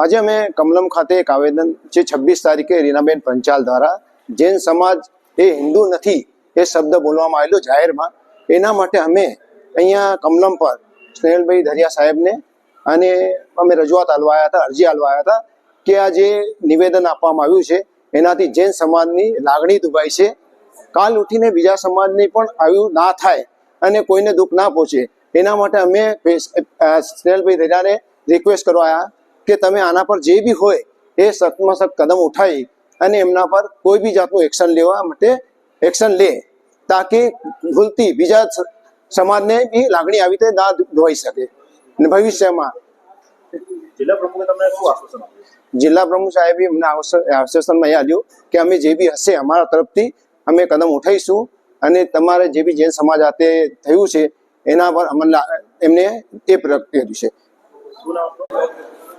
આજે અમે કમલમ ખાતે એક આવેદન જે 26 તારીખે રીનાબેન પંચાલ દ્વારા જૈન સમાજ એ હિન્દુ નથી એ શબ્દ બોલવામાં આવેલો જાહેરમાં, એના માટે અમે અહીંયા કમલમ પર સ્નેહલભાઈ ધરિયા સાહેબને અને અમે રજૂઆત આલવાયા હતા, અરજી આલવાયા હતા કે આ જે નિવેદન આપવામાં આવ્યું છે એનાથી જૈન સમાજની લાગણી દુભાઈ છે. કાલ ઉઠીને બીજા સમાજને પણ આવું ના થાય અને કોઈને દુઃખ ના પહોંચે એના માટે અમે સ્નેહલભાઈ ધરિયાને રિક્વેસ્ટ કરવા કે તમે આના પર જે બી હોય એ સખ્તમાં સખ્ત કદમ ઉઠાવી અને એમના પર કોઈ બી જાતનું એક્શન લેવા માટે એક્શન લે, તાકી ભૂલથી બીજા સમાજને બી લાગણી આવી રીતે ના ધોવાઈ શકે. અને ભવિષ્યમાં જિલ્લા પ્રમુખ સાહેબે અમને આશ્વાસનમાં એ આપ્યું કે અમે જે બી હશે અમારા તરફથી અમે કદમ ઉઠાવીશું અને તમારે જે બી જૈન સમાજ હાથે થયું છે એના પર એમને એ પ્રગટ કર્યું છે.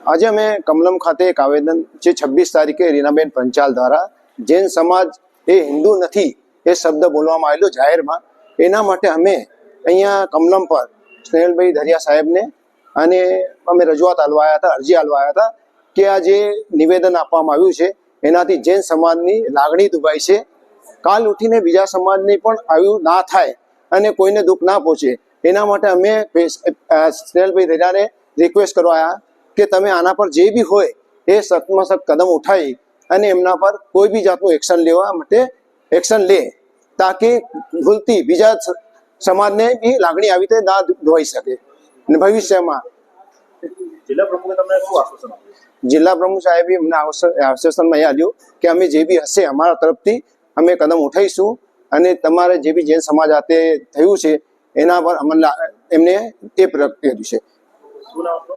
આજે અમે કમલમ ખાતે એક આવેદન જે 26 તારીખે રીનાબેન પંચાલ દ્વારા જૈન સમાજ એ હિન્દુ નથી એ શબ્દ બોલવામાં આવેલો જાહેરમાં, એના માટે અમે અહીંયા કમલમ પર સ્નેહલભાઈ ધરિયા સાહેબને અને અમે રજૂઆત આલવાયા હતા, અરજી આલવાયા હતા કે આ જે નિવેદન આપવામાં આવ્યું છે એનાથી જૈન સમાજની લાગણી દુભાઈ છે. કાલ ઉઠીને બીજા સમાજને પણ આવું ના થાય અને કોઈને દુઃખ ના પહોંચે એના માટે અમે સ્નેહલભાઈ ધરિયાને રિક્વેસ્ટ કરવા કે તમે આના પર જે બી હોય એ સખ્તમાં સખ્ત કદમ ઉઠાવી અને એમના પર કોઈ બી જાતનું એક્શન લેવા માટે એક્શન લે, તાકી ભૂલથી બીજા સમાજને બી લાગણી આવી રીતે ના ધોવાઈ શકે. અને ભવિષ્યમાં જિલ્લા પ્રમુખ સાહેબે અમને આશ્વાસનમાં એ આપ્યું કે અમે જે બી હશે અમારા તરફથી અમે કદમ ઉઠાવીશું અને તમારે જે બી જૈન સમાજ હાથે થયું છે એના પર એમને એ પ્રગટ કર્યું છે.